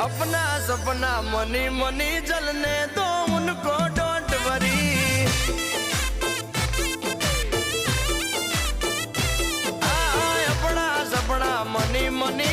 अपना सपना money money जलने दो उनको डोंट वरी अपना सपना मनी मनी